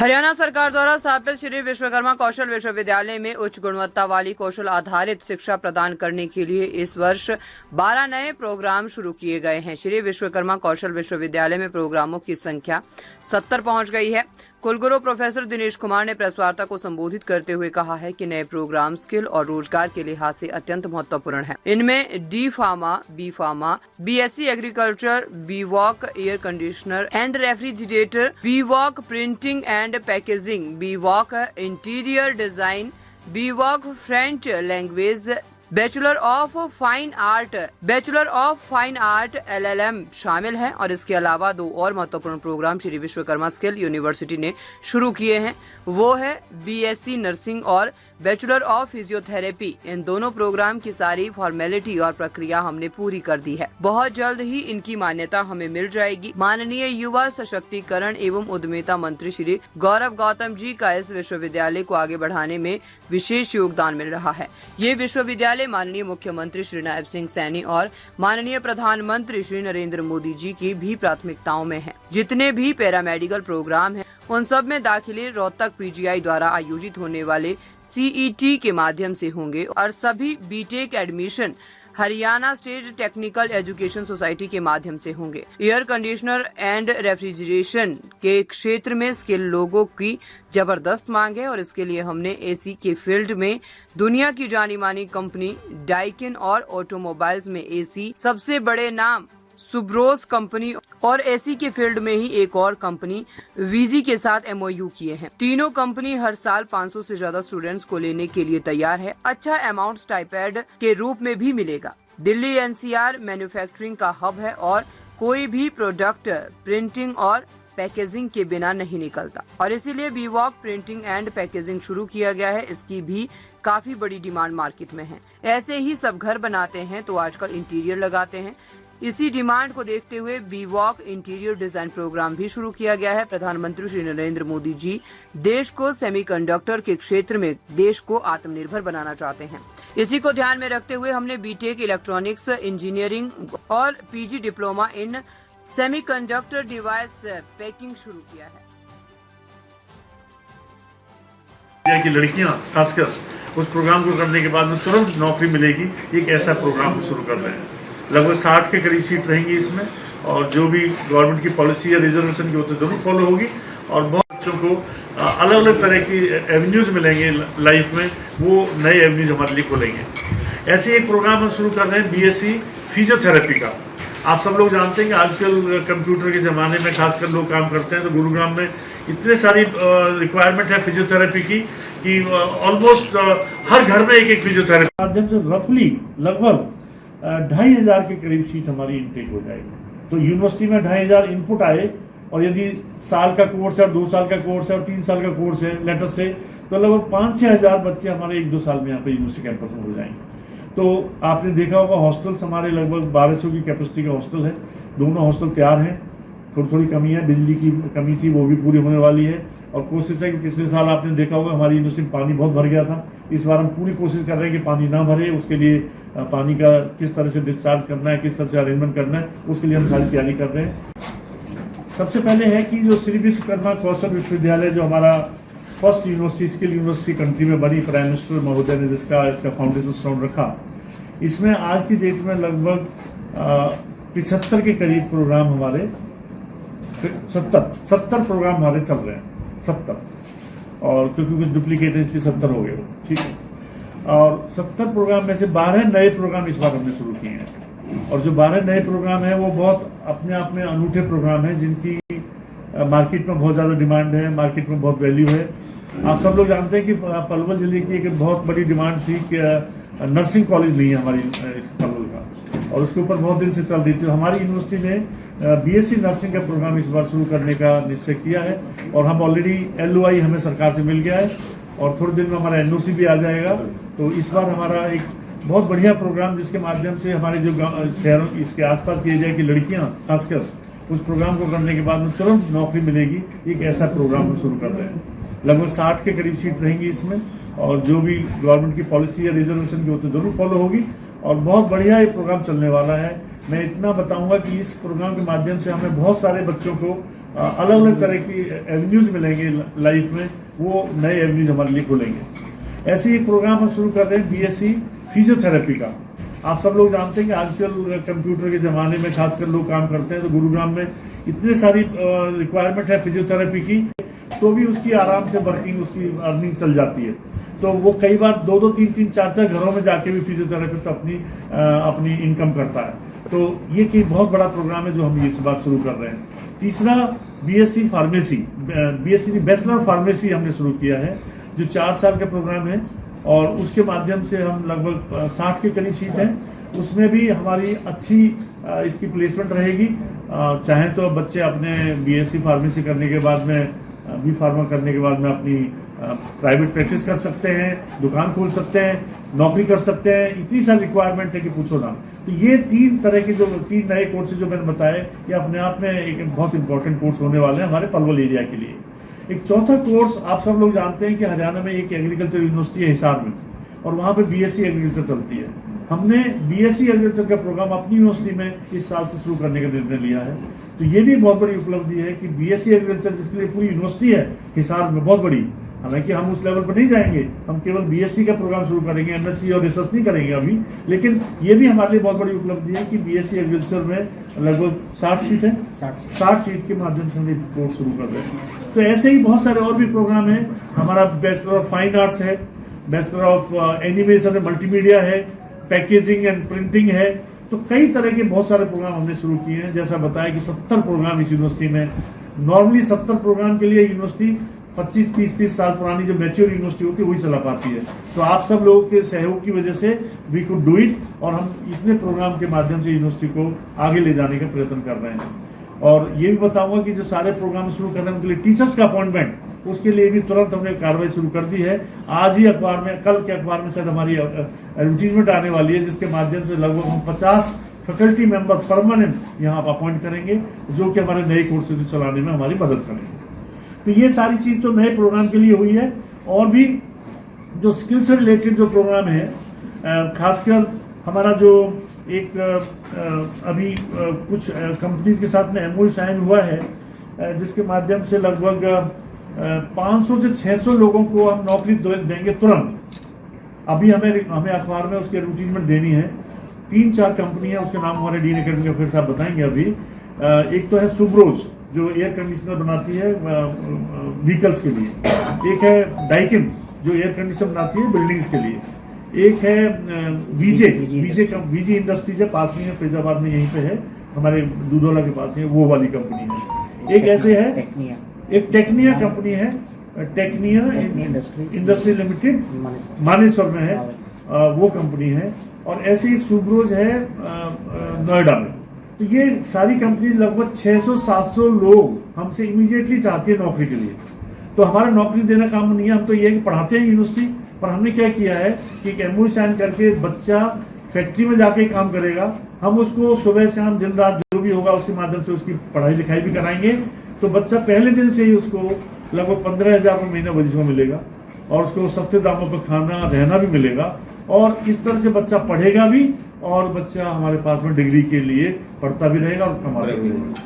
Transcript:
हरियाणा सरकार द्वारा स्थापित श्री विश्वकर्मा कौशल विश्वविद्यालय में उच्च गुणवत्ता वाली कौशल आधारित शिक्षा प्रदान करने के लिए इस वर्ष 12 नए प्रोग्राम शुरू किए गए हैं। श्री विश्वकर्मा कौशल विश्वविद्यालय में प्रोग्रामों की संख्या 70 पहुंच गई है। कुलगुरु प्रोफेसर दिनेश कुमार ने प्रेस वार्ता को संबोधित करते हुए कहा है कि नए प्रोग्राम स्किल और रोजगार के लिहाज से अत्यंत महत्वपूर्ण है। इनमें D pharma, B pharma, BSc agriculture, B voc air conditioner and refrigerator, B voc printing and packaging, B voc interior design, B voc French language, bachelor of fine art LLM शामिल है। और इसके अलावा 2 और महत्वपूर्ण programme Shri Vishwakarma skill university ने शुरू किए हैं, वो है बीएससी नर्सिंग और बैचलर ऑफ फिजियोथेरेपी। इन दोनों प्रोग्राम की सारी फॉर्मेलिटी और प्रक्रिया हमने पूरी कर दी है। बहुत जल्द ही इनकी मान्यता हमें मिल जाएगी। माननीय युवा सशक्तिकरण एवं उद्यमिता मंत्री श्री गौरव गौतम जी का इस विश्वविद्यालय को आगे बढ़ाने में विशेष योगदान मिल रहा है। ये विश्वविद्यालय माननीय मुख्यमंत्री श्री नायब सिंह सैनी और माननीय प्रधानमंत्री श्री नरेंद्र मोदी जी की भी प्राथमिकताओं में है। जितने भी पैरामेडिकल प्रोग्राम हैं, उन सब में दाखिले रोहतक PGI द्वारा आयोजित होने वाले CET के माध्यम से होंगे और सभी BTech admission Haryana state technical education society के माध्यम से होंगे। एयर कंडीशनर एंड रेफ्रिजरेशन के क्षेत्र में स्किल लोगों की जबरदस्त मांग है और इसके लिए हमने AC के फील्ड में दुनिया की जानी मानी कंपनी डाइकिन और ऑटोमोबाइल्स में AC सबसे बड़े नाम सुब्रोस कंपनी और AC के फील्ड में ही एक और कंपनी वीजी के साथ MOU किए हैं। तीनों कंपनी हर साल 500 से ज्यादा स्टूडेंट्स को लेने के लिए तैयार है। अच्छा अमाउंट स्टाइपेंड के रूप में भी मिलेगा। दिल्ली NCR मैन्युफैक्चरिंग का हब है और कोई भी प्रोडक्ट प्रिंटिंग और पैकेजिंग के बिना नहीं निकलता और इसीलिए बीवॉक प्रिंटिंग एंड पैकेजिंग शुरू किया गया है। इसकी भी काफी बड़ी डिमांड मार्केट में है। ऐसे ही सब घर बनाते हैं तो आजकल इंटीरियर लगाते हैं। इसी डिमांड को देखते हुए बीवॉक इंटीरियर डिजाइन प्रोग्राम भी शुरू किया गया है। प्रधानमंत्री श्री नरेंद्र मोदी जी देश को सेमीकंडक्टर के क्षेत्र में देश को आत्मनिर्भर बनाना चाहते हैं। इसी को ध्यान में रखते हुए हमने बीटेक इलेक्ट्रॉनिक्स इंजीनियरिंग और PG diploma in semiconductor device packing शुरू किया है। कि लड़कियां खासकर उस प्रोग्राम को करने के बाद में तुरंत नौकरी मिलेगी, एक ऐसा प्रोग्राम शुरू कर रहे हैं। लगभग 60 के करीब सीट रहेंगी इसमें और जो भी गवर्नमेंट की पॉलिसी या रिजर्वेशन की होती है जरूर फॉलो होगी और बहुत बच्चों को अलग अलग तरह की एवेन्यूज मिलेंगे लाइफ में, वो नए एवेन्यूज हमारे लिए खोलेंगे। ऐसे एक प्रोग्राम हम शुरू कर रहे हैं BSc फिजियोथेरेपी का। आप सब लोग जानते हैं कि आजकल कंप्यूटर के ज़माने में खासकर लोग काम करते हैं तो गुरुग्राम में इतने सारी रिक्वायरमेंट है फिजियोथेरेपी की कि ऑलमोस्ट हर घर में एक फिजियोथेरेपी माध्यम से रफली लगभग 2500 के करीब सीट हमारी इनटेक हो जाएगी। तो यूनिवर्सिटी में 2500 इनपुट आए और यदि साल का कोर्स है और 2 साल का कोर्स है और 3 साल का कोर्स है लेटर से, तो लगभग 5-6 हज़ार बच्चे हमारे 1-2 साल में यहाँ पे यूनिवर्सिटी कैंपस में हो जाएंगे। तो आपने देखा होगा हॉस्टल्स हमारे लगभग 1200 की कैपेसिटी का हॉस्टल है। दोनों हॉस्टल तैयार हैं। थोड़ी कमी है, बिजली की कमी थी, वो भी पूरी होने वाली है। और कोशिश है कि पिछले साल आपने देखा होगा हमारी यूनिवर्सिटी में पानी बहुत भर गया था। इस बार हम पूरी कोशिश कर रहे हैं कि पानी ना भरे। उसके लिए पानी का किस तरह से डिस्चार्ज करना है, किस तरह से अरेंजमेंट करना है, उसके लिए हम सारी तैयारी कर रहे हैं। सबसे पहले है कि जो श्री विश्वकर्मा कौशल विश्वविद्यालय जो हमारा first university skill university country में बनी, प्राइम मिनिस्टर महोदय ने इसका फाउंडेशन स्टोन रखा, इसमें आज की डेट में लगभग 75 के करीब प्रोग्राम हमारे 70 प्रोग्राम हमारे चल रहे हैं। 70 और क्योंकि कुछ डुप्लीकेट है इसलिए 70 हो गए, ठीक है। और 70 प्रोग्राम में से 12 नए प्रोग्राम इस बार हमने शुरू किए हैं और जो 12 नए प्रोग्राम हैं वो बहुत अपने आप में अनूठे प्रोग्राम हैं जिनकी मार्केट में बहुत ज़्यादा डिमांड है, मार्केट में बहुत वैल्यू है। आप सब लोग जानते हैं कि पलवल जिले की एक बहुत बड़ी डिमांड थी कि नर्सिंग कॉलेज नहीं है हमारी पलवल का और उसके ऊपर बहुत दिन से चल रही थी। हमारी यूनिवर्सिटी ने BSc नर्सिंग का प्रोग्राम इस बार शुरू करने का निश्चय किया है और हम ऑलरेडी LOI हमें सरकार से मिल गया है और थोड़े दिन में हमारा NOC भी आ जाएगा। तो इस बार हमारा एक बहुत बढ़िया प्रोग्राम जिसके माध्यम से हमारे जो शहरों इसके आसपास किए जाए कि लड़कियां खासकर उस प्रोग्राम को करने के बाद में तुरंत नौकरी मिलेगी, एक ऐसा प्रोग्राम हम शुरू कर रहे हैं। लगभग 60 के करीब सीट रहेंगी इसमें और जो भी गवर्नमेंट की पॉलिसी या रिजर्वेशन की होती है जरूर फॉलो होगी और बहुत बढ़िया ये प्रोग्राम चलने वाला है। मैं इतना बताऊंगा कि इस प्रोग्राम के माध्यम से हमें बहुत सारे बच्चों को अलग अलग तरह की एवेन्यूज मिलेंगे लाइफ में, वो नए एवेन्यूज हमारे लिए खुलेंगे। ऐसे ही एक प्रोग्राम हम शुरू कर रहे हैं बीएससी फिजियोथेरेपी का। आप सब लोग जानते हैं कि आजकल कंप्यूटर के ज़माने में खासकर लोग काम करते हैं, तो गुरुग्राम में इतनी सारी रिक्वायरमेंट है फिजियोथेरेपी की, तो भी उसकी आराम से वर्किंग, उसकी अर्निंग चल जाती है। तो वो कई बार 2-2, 3-3, 4-4 घरों में जाके भी फिजियोथेरेपिस्ट अपनी इनकम करता है। तो ये कि बहुत बड़ा प्रोग्राम है जो हम इस बार शुरू कर रहे हैं। तीसरा BSc pharmacy, BSc bachelor pharmacy हमने शुरू किया है, जो 4 साल का प्रोग्राम है, और उसके माध्यम से हम लगभग 60 के करीब सीट हैं। उसमें भी हमारी अच्छी इसकी प्लेसमेंट रहेगी। चाहे तो बच्चे अपने बीएससी फार्मेसी करने के बाद में, बी फार्मा करने के बाद में अपनी प्राइवेट प्रैक्टिस कर सकते हैं, दुकान खोल सकते हैं, नौकरी कर सकते हैं। इतनी सारी रिक्वायरमेंट है कि पूछो ना। तो ये 3 तरह के जो 3 नए कोर्सेज जो मैंने बताए, ये अपने आप में एक बहुत इंपॉर्टेंट कोर्स होने वाले हैं हमारे पलवल एरिया के लिए। एक चौथा कोर्स, आप सब लोग जानते हैं कि हरियाणा में एक एग्रीकल्चर यूनिवर्सिटी है हिसार में, और वहाँ पे बीएससी एग्रीकल्चर चलती है। हमने बीएससी एग्रीकल्चर का प्रोग्राम अपनी यूनिवर्सिटी में इस साल से शुरू करने का निर्णय लिया है। तो ये भी बहुत बड़ी उपलब्धि है कि बीएससी एग्रीकल्चर, जिसके लिए पूरी यूनिवर्सिटी है हिसार में, बहुत बड़ी। हालांकि हम उस लेवल पर नहीं जाएंगे, हम केवल बीएससी का प्रोग्राम शुरू करेंगे, एमएससी और रिसर्च नहीं करेंगे अभी। लेकिन ये भी हमारे लिए बहुत बड़ी उपलब्धि है कि बीएससी एग्रीकल्चर में लगभग 60 सीट है, 60 सीट के माध्यम से हम ये कोर्स शुरू कर रहे हैं। तो ऐसे ही बहुत सारे और भी प्रोग्राम हैं। हमारा बैचलर ऑफ फाइन आर्ट्स है, बैचलर ऑफ एनिमेशन है, मल्टीमीडिया है, पैकेजिंग एंड प्रिंटिंग है। तो कई तरह के बहुत सारे प्रोग्राम हमने शुरू किए हैं। जैसा बताया कि 70 प्रोग्राम इस यूनिवर्सिटी में। नॉर्मली 70 प्रोग्राम के लिए यूनिवर्सिटी 25-30 साल पुरानी जो मैच्योर यूनिवर्सिटी होती है वही चला पाती है। तो आप सब लोगों के सहयोग की वजह से वी कुड डू इट, और हम इतने प्रोग्राम के माध्यम से यूनिवर्सिटी को आगे ले जाने का प्रयत्न कर रहे हैं। और ये भी बताऊंगा कि जो सारे प्रोग्राम शुरू कर रहे हैं उनके लिए टीचर्स का अपॉइंटमेंट, उसके लिए भी तुरंत हमने कार्रवाई शुरू कर दी है। आज ही अखबार में, कल के अखबार में शायद हमारी एडवर्टीजमेंट आने वाली है, जिसके माध्यम से लगभग हम 50 फैकल्टी मेंबर परमानेंट यहाँ अपॉइंट करेंगे, जो कि हमारे नए कोर्सेज चलाने में हमारी मदद करेंगे। तो ये सारी चीज तो नए प्रोग्राम के लिए हुई है। और भी जो स्किल से रिलेटेड जो प्रोग्राम है, खासकर हमारा जो एक अभी कुछ कंपनीज के साथ में एमओयू साइन हुआ है, जिसके माध्यम से लगभग 500 से 600 लोगों को हम नौकरी देंगे तुरंत। अभी हमें अखबार में उसकी एडवर्टीजमेंट देनी है। 3-4 कंपनी है, उसके नाम हमारे डीन एकेडमी के फिर साहब बताएंगे अभी। एक तो है सुब्रोज, जो एयर कंडीशनर बनाती है व्हीकल्स के लिए। एक है डाइकिन, जो एयर कंडीशनर बनाती है बिल्डिंग्स के लिए। एक है वीजे इंडस्ट्रीज है, पास में है, फरीदाबाद में यहीं पे है, हमारे दूधौला के पास है, वो वाली कंपनी है। एक ऐसे है, एक टेक्निया कंपनी है, टेक्निया इंडस्ट्री लिमिटेड, मानेसर में है, वो कंपनी है। और ऐसे एक सुब्रोज है नोएडा में। तो ये सारी कंपनी लगभग 600-700 लोग हमसे इमीडिएटली चाहती है नौकरी के लिए। तो हमारा नौकरी देना काम नहीं है, हम तो ये है कि पढ़ाते हैं यूनिवर्सिटी, पर हमने क्या किया है कि एक एमओयू साइन करके बच्चा फैक्ट्री में जाके काम करेगा। हम उसको सुबह शाम दिन रात जो भी होगा उसके माध्यम से उसकी पढ़ाई लिखाई भी कराएंगे। तो बच्चा पहले दिन से ही उसको लगभग 15,000 रुपये महीना वजीफा मिलेगा, और उसको सस्ते दामों पर खाना रहना भी मिलेगा। और इस तरह से बच्चा पढ़ेगा भी, और बच्चा हमारे पास में डिग्री के लिए पढ़ता भी रहेगा और कमाता भी रहेगा।